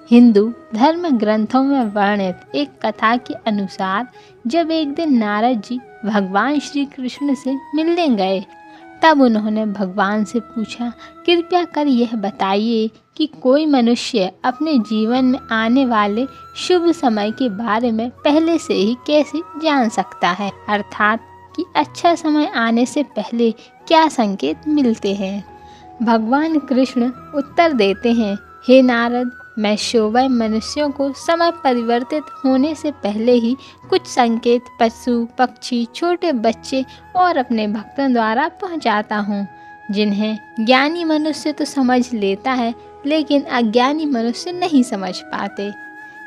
हिंदू धर्म ग्रंथों में वर्णित एक कथा के अनुसार जब एक दिन नारद जी भगवान श्री कृष्ण से मिलने गए, तब उन्होंने भगवान से पूछा, कृपया कर यह बताइए कि कोई मनुष्य अपने जीवन में आने वाले शुभ समय के बारे में पहले से ही कैसे जान सकता है, अर्थात कि अच्छा समय आने से पहले क्या संकेत मिलते हैं। भगवान कृष्ण उत्तर देते हैं, हे नारद, मैं शोभय मनुष्यों को समय परिवर्तित होने से पहले ही कुछ संकेत पशु पक्षी, छोटे बच्चे और अपने भक्तों द्वारा पहुंचाता हूँ, जिन्हें ज्ञानी मनुष्य तो समझ लेता है लेकिन अज्ञानी मनुष्य नहीं समझ पाते।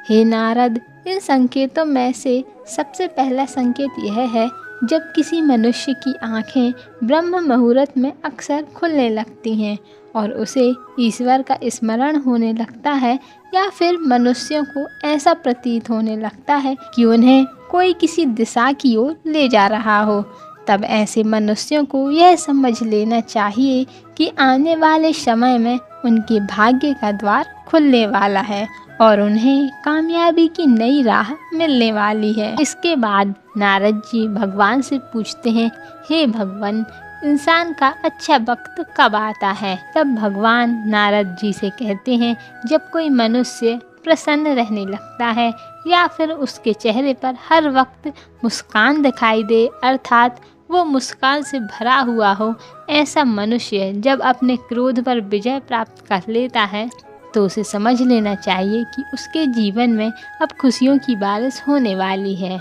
हे नारद, इन संकेतों में से सबसे पहला संकेत यह है, जब किसी मनुष्य की आंखें ब्रह्म मुहूर्त में अक्सर खुलने लगती हैं और उसे ईश्वर का स्मरण होने लगता है, या फिर मनुष्यों को ऐसा प्रतीत होने लगता है कि उन्हें कोई किसी दिशा की ओर ले जा रहा हो, तब ऐसे मनुष्यों को यह समझ लेना चाहिए कि आने वाले समय में उनके भाग्य का द्वार खुलने वाला है और उन्हें कामयाबी की नई राह मिलने वाली है। इसके बाद नारद जी भगवान से पूछते हैं, हे भगवान, इंसान का अच्छा वक्त कब आता है? तब भगवान नारद जी से कहते हैं, जब कोई मनुष्य प्रसन्न रहने लगता है या फिर उसके चेहरे पर हर वक्त मुस्कान दिखाई दे, अर्थात वो मुस्कान से भरा हुआ हो। ऐसा मनुष्य जब अपने क्रोध पर विजय प्राप्त कर लेता है तो उसे समझ लेना चाहिए कि उसके जीवन में अब खुशियों की बारिश होने वाली है।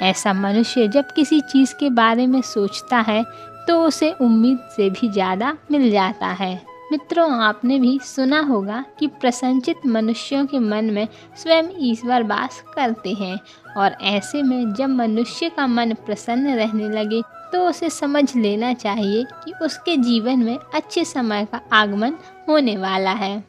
ऐसा मनुष्य जब किसी चीज़ के बारे में सोचता है तो उसे उम्मीद से भी ज़्यादा मिल जाता है। मित्रों, आपने भी सुना होगा कि प्रसन्नचित्त मनुष्यों के मन में स्वयं ईश्वर वास करते हैं, और ऐसे में जब मनुष्य का मन प्रसन्न रहने लगे तो उसे समझ लेना चाहिए कि उसके जीवन में अच्छे समय का आगमन होने वाला है।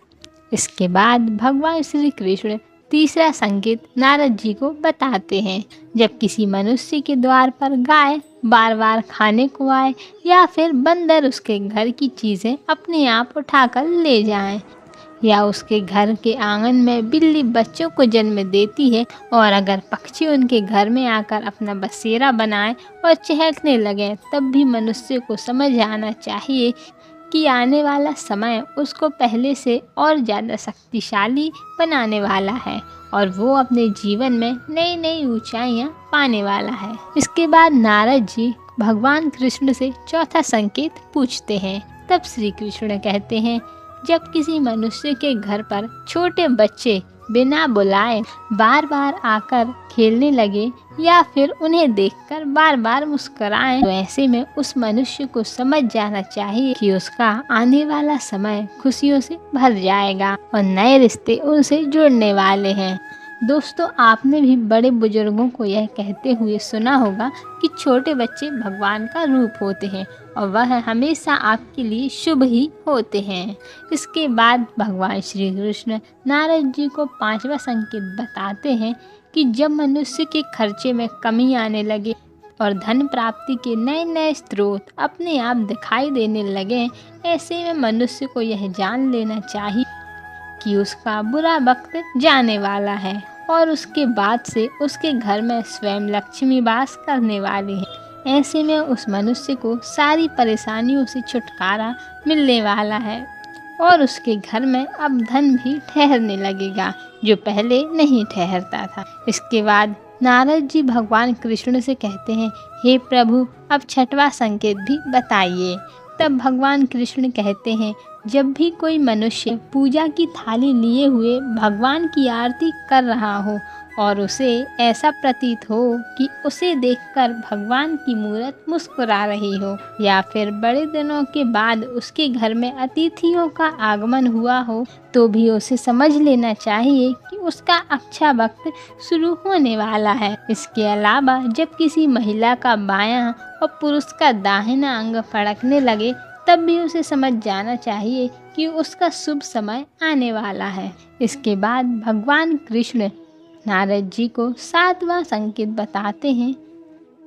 इसके बाद भगवान श्री कृष्ण तीसरा संकेत नारद जी को बताते हैं। जब किसी मनुष्य के द्वार पर गाय बार बार खाने को आए या फिर बंदर उसके घर की चीज़ें अपने आप उठाकर ले जाएं, या उसके घर के आंगन में बिल्ली बच्चों को जन्म देती है, और अगर पक्षी उनके घर में आकर अपना बसेरा बनाए और चहकने लगे, तब भी मनुष्य को समझ आना चाहिए कि आने वाला समय उसको पहले से और ज़्यादा शक्तिशाली बनाने वाला है और वो अपने जीवन में नई नई ऊंचाइयां पाने वाला है। इसके बाद नारद जी भगवान कृष्ण से चौथा संकेत पूछते हैं। तब श्री कृष्ण कहते हैं, जब किसी मनुष्य के घर पर छोटे बच्चे बिना बुलाए बार बार आकर खेलने लगे या फिर उन्हें देखकर बार बार मुस्कुराएं, तो ऐसे में उस मनुष्य को समझ जाना चाहिए कि उसका आने वाला समय खुशियों से भर जाएगा और नए रिश्ते उनसे जुड़ने वाले हैं। दोस्तों, आपने भी बड़े बुजुर्गों को यह कहते हुए सुना होगा कि छोटे बच्चे भगवान का रूप होते हैं और वह हमेशा आपके लिए शुभ ही होते हैं। इसके बाद भगवान श्री कृष्ण नारद जी को पांचवा संकेत बताते हैं कि जब मनुष्य के खर्चे में कमी आने लगे और धन प्राप्ति के नए नए स्रोत अपने आप दिखाई देने लगे, ऐसे में मनुष्य को यह जान लेना चाहिए कि उसका बुरा वक्त जाने वाला है और उसके बाद से उसके घर में स्वयं लक्ष्मी वास करने वाली है। ऐसे में उस मनुष्य को सारी परेशानियों से छुटकारा मिलने वाला है और उसके घर में अब धन भी ठहरने लगेगा, जो पहले नहीं ठहरता था। इसके बाद नारद जी भगवान कृष्ण से कहते हैं, हे प्रभु, अब छठवां संकेत भी बताइए। तब भगवान कृष्ण कहते हैं, जब भी कोई मनुष्य पूजा की थाली लिए हुए भगवान की आरती कर रहा हो और उसे ऐसा प्रतीत हो कि उसे देखकर भगवान की मूरत मुस्कुरा रही हो, या फिर बड़े दिनों के बाद उसके घर में अतिथियों का आगमन हुआ हो, तो भी उसे समझ लेना चाहिए कि उसका अच्छा वक्त शुरू होने वाला है। इसके अलावा जब किसी महिला का बायां और पुरुष का दाहिना अंग फड़कने लगे, तब भी उसे समझ जाना चाहिए कि उसका शुभ समय आने वाला है। इसके बाद भगवान कृष्ण नारद जी को सातवां संकेत बताते हैं।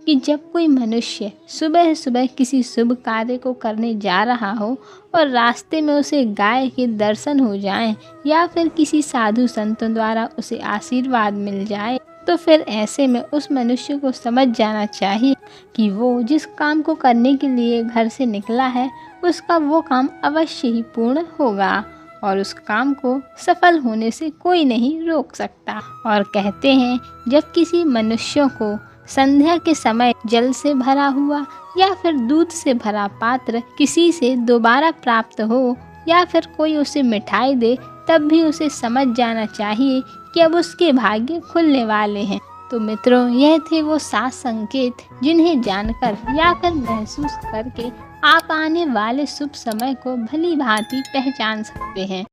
कि जब कोई मनुष्य सुबह सुबह किसी शुभ कार्य को करने जा रहा हो और रास्ते में उसे गाय के दर्शन हो जाएं या फिर किसी साधु संतों द्वारा उसे आशीर्वाद मिल जाए, तो फिर ऐसे में उस मनुष्य को समझ जाना चाहिए कि वो जिस काम को करने के लिए घर से निकला है उसका वो काम अवश्य ही पूर्ण होगा और उस काम को सफल होने से कोई नहीं रोक सकता। और कहते हैं, जब किसी मनुष्य को संध्या के समय जल से भरा हुआ या फिर दूध से भरा पात्र किसी से दोबारा प्राप्त हो या फिर कोई उसे मिठाई दे, तब भी उसे समझ जाना चाहिए कि अब उसके भाग्य खुलने वाले हैं। तो मित्रों, यह थे वो 7 संकेत जिन्हें जानकर या फिर महसूस करके आप आने वाले शुभ समय को भली भांति पहचान सकते हैं।